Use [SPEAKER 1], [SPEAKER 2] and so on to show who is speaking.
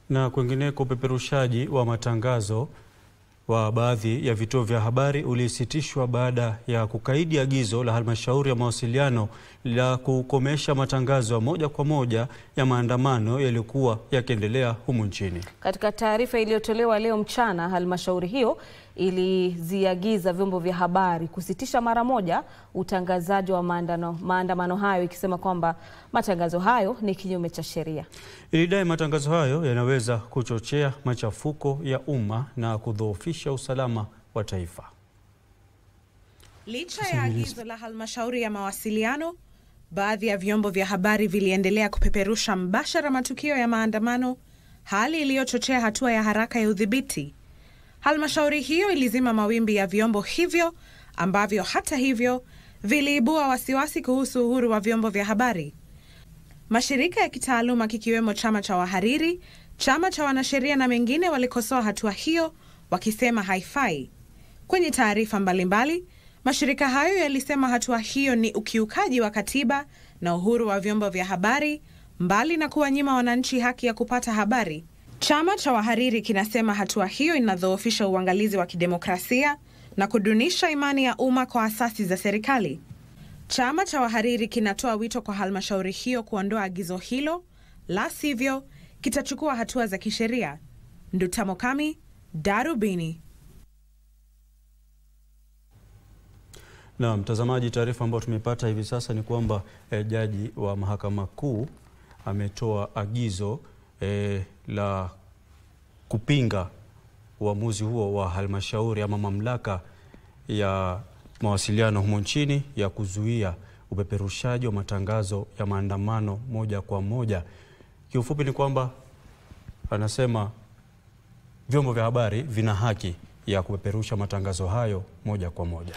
[SPEAKER 1] Na kwingineko, upeperushaji wa matangazo wa baadhi ya vituo vya habari ulisitishwa baada ya kukaidi agizo la halmashauri ya mawasiliano la kukomesha matangazo ya moja kwa moja ya maandamano yaliyokuwa yakiendelea humu nchini. Katika taarifa iliyotolewa leo mchana, halmashauri hiyo iliziagiza vyombo vya habari kusitisha mara moja utangazaji wa maandamano hayo, ikisema kwamba matangazo hayo ni kinyume cha sheria. Ilidai matangazo hayo yanaweza kuchochea machafuko ya umma na kudhoofisha usalama wa taifa.
[SPEAKER 2] Licha ya agizo la halmashauri ya mawasiliano, baadhi ya vyombo vya habari viliendelea kupeperusha mbashara matukio ya maandamano, hali iliyochochea hatua ya haraka ya udhibiti. Halmashauri hiyo ilizima mawimbi ya vyombo hivyo ambavyo hata hivyo viliibua wasiwasi kuhusu uhuru wa vyombo vya habari. Mashirika ya kitaaluma kikiwemo chama cha wahariri, chama cha wanasheria na mengine walikosoa hatua hiyo wakisema haifai. Kwenye taarifa mbalimbali, mashirika hayo yalisema hatua hiyo ni ukiukaji wa katiba na uhuru wa vyombo vya habari, mbali na kuwanyima wananchi haki ya kupata habari. Chama cha wahariri kinasema hatua hiyo inadhoofisha uangalizi wa kidemokrasia na kudunisha imani ya umma kwa asasi za serikali. Chama cha wahariri kinatoa wito kwa halmashauri hiyo kuondoa agizo hilo, la sivyo kitachukua hatua za kisheria. Nduta Mokami, Darubini.
[SPEAKER 1] Na mtazamaji, taarifa ambayo tumepata hivi sasa ni kwamba jaji wa mahakama kuu ametoa agizo la kupinga uamuzi huo wa halmashauri ama mamlaka ya mawasiliano humo nchini ya kuzuia upeperushaji wa matangazo ya maandamano moja kwa moja. Kiufupi ni kwamba anasema vyombo vya habari vina haki ya kupeperusha matangazo hayo moja kwa moja.